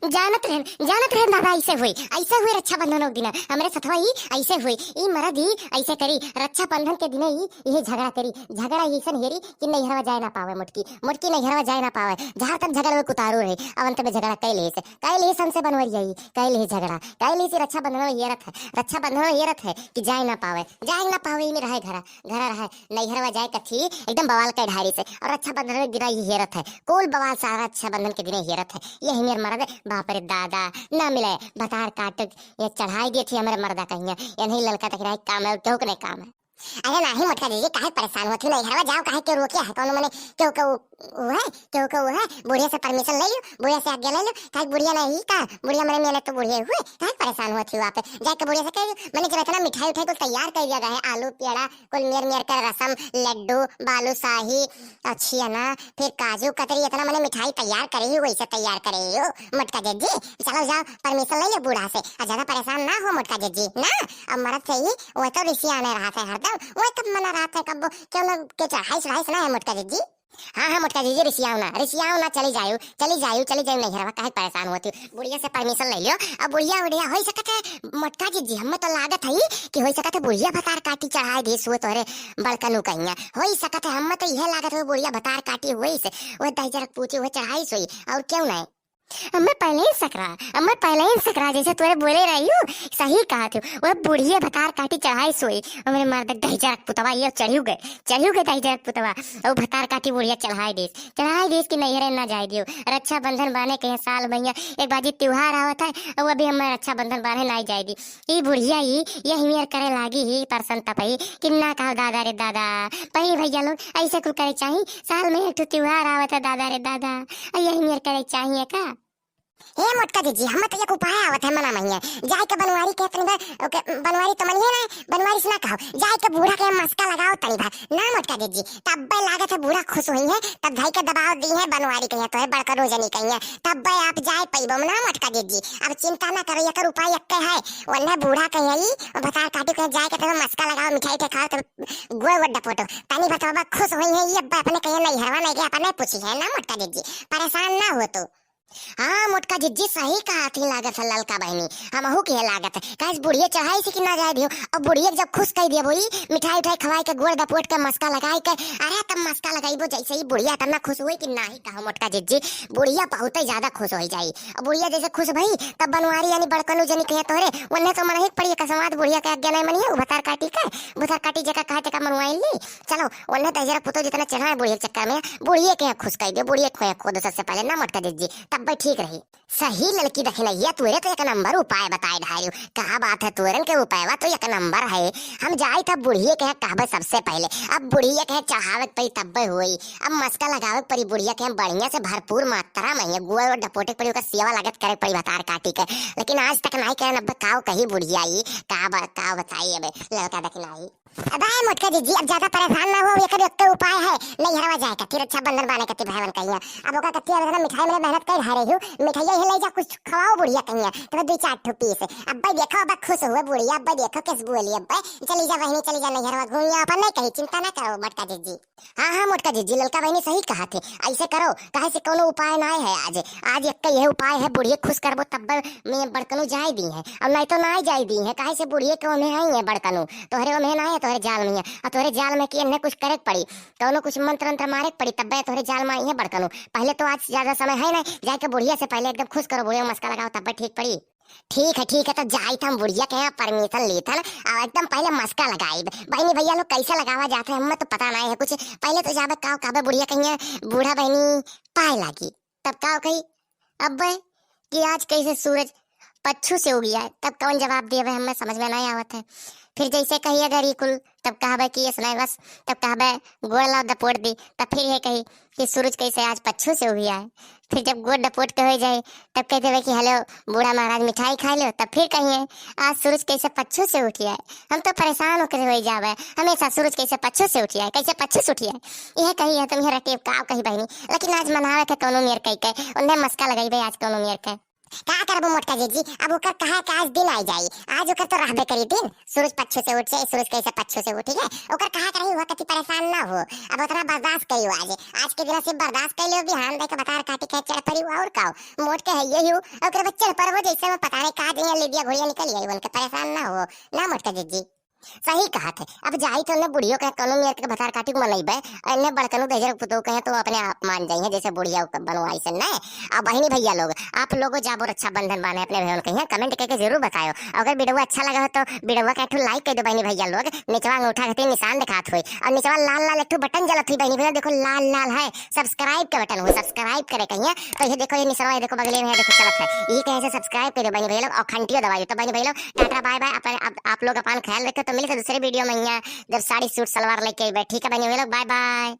जानत रहन दादा ऐसे हुई रक्षाबंधन के दिन हमरे सथवा ही ऐसे हुई ई मरद ही ऐसे करी रक्षाबंधन के दिन ही ये झगड़ा करी झगड़ा ऐसन हेरी कि नैहरवा जाए ना पावे मुटकी नैहरवा जाए ना पावे जहाँ तक झगड़ा कुतारू रहे अब अंत में झगड़ा कैले हमसे बनवरिया कैले झगड़ा कैले से रक्षाबंधन ये रथ है कि जाए ना पावे में रहे घर रहे नैहरवा जाए कथी एकदम बवाल के ढारी से और रक्षाबंधन के दिन ये रथ है कोल बवाल सारा रक्षाबंधन के दिन ये रथ है यही मेरे मर्द बाप रे दादा ना मिले बतार काट ये चढ़ाई दिए थी हमारे मर्दा कहिया ये नहीं लड़का तक रहा काम है क्यों नहीं काम है। अरे नहीं मटका दीजिए काहे परेशान होती नहीं हरवा जाओ काहे क्यों रोकिया है कौन मैंने क्यों है बुढ़िया से परमिशन ले लो बुढ़िया से आज्ञा ले लो काहे बुढ़िया नहीं का बुढ़िया मेरे मेहनत तो बुढ़िया हुए काहे परेशान होती वहाँ पे जाके बुढ़िया से कह मैंने जब इतना मिठाई उठाई को तैयार कर दिया है आलू पेड़ा कुल मेर का रसम लड्डू बालूशाही अच्छी ना फिर काजू कतरी इतना मैंने मिठाई तैयार करे ही वैसे तैयार करे हो मटका जी चलो जाओ परमिशन ले लो बूढ़ा से और ज्यादा परेशान ना हो मटका जी ना अब मरद से ही वो तो ऋषि आने रहा था हरदम वो कब मना रहा था कब क्यों ना के चढ़ाई ना है मटका जी। हाँ मटका जी रिसियाओ ना चली जाओ नहीं हरवा काहे परेशान होती बुढ़िया से परमिशन ले लियो अब बुढ़िया हो सकत है मटका जी हमें तो लागत है कि हो सकत है बुढ़िया भतार काटी चढ़ाए दे सो तोरे बड़कनु कहिया हो सकत है हमें तो यह लागत है बुढ़िया भतार काटी हुई से वो दहजरक पूछी वो चढ़ाई सोई और क्यों नहीं मैं पहले ही सकरा जैसे तुरे बोले रही हूँ सही कहा थी वो बुढ़िया भतार काटी चढ़ाई सोई और मेरे मर्द दहजरक पुतवा ये चढ़ू गए दहजरक पुतवा और भतार काटी बुढ़िया चढ़ाई देश की नैहरे ना जाए दियो रक्षाबंधन बाने कहे साल भैया एक बाजी त्योहार आवत है और अभी हमें रक्षाबंधन बाने ना जाए दी ये बुढ़िया ही यही मेर करे लागी ही परसन तपही किन्ना कहो दादा रे दादा पही भैया लोग ऐसे कुल करे चाहिए साल में एक त्योहार आवत है दादा रे दादा यही मेर करे चाहिए का हे मोटका दीजी हमें तो एक उपाय आवत है मना महिया जाए के बनवारी के तनी बार बनवारी तो मनिए ना बनवारी से ना कहो जाए के बूढ़ा के मस्का लगाओ तनी बार ना मोटका दीजी तब बे लागत है बूढ़ा खुश हुई है तब भाई के दबाव दी है बनवारी कहिया तो है बड़का रोजनी कहिया तब बे आप जाए पैबो ना मोटका दीजी अब चिंता ना करो एकर उपाय एक है वन्ना बूढ़ा कहिया बतार काटी के जाए के तब मस्का लगाओ मिठाई के खाओ तो गोल वड्डा फोटो तनी बताओ खुश हुई है ये अपने कहिया नहीं हरवा नहीं के अपने पूछी है ना मोटका दीजी परेशान ना हो तो हाँ मोटका जिज्जी सही कहा थी लागत है ललका बहनी हम अहू की लागत है कैसे बुढ़िया चढ़ाई से कि ना जाए दियो अब बुढ़िया जब खुश कर दिया बोई मिठाई उठाई खवाई के गोड़ दपोट के मस्का लगाई के अरे तब मस्का लगाई जैसे ही बुढ़िया तब ना खुश हुई कि ना ही कहा मोटका जिज्जी बुढ़िया बहुत ही ज्यादा खुश हो जाई अब बुढ़िया जैसे खुश भई तब बनवारी यानी बड़कनु जनी कहे तोरे उन्हें तो मन ही पड़ी का समाज बुढ़िया के आज्ञा नहीं मनिए भतार काटी जका कहे का मनवाई ली चलो उन्हें तजरा पुतो जितना चढ़ा है बुढ़िया चक्कर में बुढ़िया के खुश कर दियो बुढ़िया खोया खोद सबसे पहले ना मोटका जिज्जी तब ठीक रही सही लड़की दखिलैया तुरे तो एक नंबर उपाय बताए ढाई कहा बात है तुरन के उपाय तो एक नंबर है हम जाए तब बुढ़िया कहे कहबे सबसे पहले अब बुढ़िया कहे चढ़ावे पड़ी तब्बे हुई अब मस्का लगावे पड़ी बुढ़िया कहे बढ़िया से भरपूर मात्रा में गुड़ और डपोटे पड़ी का सेवा लागत करे पड़ी भतार काटी के लेकिन आज तक नहीं कहे नब्बे काव कही बुढ़िया आई का बताइए अब लड़का दखिलाई अबे मोटका जी अब ज्यादा परेशान ना हो एक उपाय है नहीं हरवा जाए कथी रक्षाबंधन बाने कथी भाईवन कहिया अब ओका कथी है मिठाई में मेहनत कर रही हूं मिठाई ले जा कुछ खवाओ बुढ़िया कहिया तो दो चार ठो पीस अब भाई देखो अब खुश हुए बुढ़िया अब देखो किस बोली अब चली जा बहनी चली जा नहीं हरवा घूमिया अपन नहीं कही चिंता ना करो मोटका जी हाँ मोटका जी ललका बहनी सही कहा थे ऐसे करो कहे से कोनो उपाय ना है आज एक यह उपाय है बुढ़िया खुश करबो तब में बड़कनु जाए दी है अब नहीं तो ना जाए दी है कहे से बुढ़िया के में आई है बड़कनु तोहरे में ना है तोहरे जाल में और तोहरे जाल में कि कुछ करे पड़ी कौनो कुछ मंत्र मंत्र मारे पड़ी तब तोहरे जाल में आई है बड़कनु पहले तो आज ज्यादा समय है ना जाके बुढ़िया से पहले एकदम खुश करो बुढ़िया मस्का लगाओ तब ठीक पड़ी ठीक है तो जाई हम बुढ़िया के यहाँ परमिशन ली था ना और एकदम पहले मस्का लगाई बहनी भैया लोग कैसे लगावा जाते हैं हमें तो पता नहीं है कुछ पहले तो जाबे काबे बुढ़िया कहिए बूढ़ा बहनी पाए लगी तब का कही अब कि आज कैसे सूरज पच्छू से उगिया है तब कौन जवाब दिए हमें समझ में नहीं आवत है फिर जैसे कही अगर कुल तब कहबे कि ये बस तब कहबे गोड़ ला दपोट दी तब फिर ये कही कि सूरज कैसे आज पच्छू से उगिया है फिर जब गोड़ दपोट के हो जाए तब कहते हुए कि हेलो बूढ़ा महाराज मिठाई खा लो तब फिर कहिए आज सूरज कैसे पच्छू से उठिया है हम तो परेशान होकर हो जावे हमेशा सूरज कैसे पच्छू से उठिया है कैसे पच्छू से उठिया है यह कही है तुम रटे काव कही बहनी लेकिन आज मनावे के कोनो मेर कही के उन्हें मस्का लगाई आज कोनो मेर के का करबो मोटका जीजी, अब ओकर कहा के आज दिन आई जाई, आज ओकर तो रहबे करी दिन, सूरज पच्छू से उठ से, सूरज कैसे पच्छू से उठी है, ओकर कहा करही हुआ कति परेशान ना हो, अब उतना बर्दाश्त करियो, आज के दिन सिर्फ बर्दाश्त कर लियो, बिहान देख बतार काटी के चढ़ पड़ी और का मोट के है यही ओकर बच्चे पर हो जैसे में पता नहीं का दिन ले दिया घोड़िया निकल आई, बोल के परेशान ना हो ना मोटका जीजी। सही कहा थे, अब जाई तो ने बुढ़ियो के कनो मेर के बतार काटी को मनइबे, अन्ने बड़कनो देजर पुतो कहे तो अपने आप मान जाइए जैसे बुढ़िया बनवाई से ना। अब बहनी भैया लोग, आप लोगों जाबो रक्षाबंधन बांधे अपने बहन के यहाँ, कमेंट करके जरूर बताओ, अगर वीडियो अच्छा लगा हो तो वीडियो का एक लाइक कर दो बहनी भैया लोग, निचवा अंगूठा के निशान दिखात हुई और निचवा लाल लाल एक बटन जलत हुई बहनी भैया, देखो लाल लाल है, सब्सक्राइब का बटन हो, सब्सक्राइब करे कहिए तो ये देखो, ये निचवा ये देखो बगले में है, देखो चलत है, ये कहे से सब्सक्राइब कर दो बहनी भैया लोग और घंटियो दबाइए। तो बहनी भैया लोग टाटा बाय बाय, आप लोग अपन ख्याल रखो, तो मिले दूसरे वीडियो में, जब साड़ी सूट सलवार लेके बैठी, ठीक है बहनी भैया लोग, बाय बाय।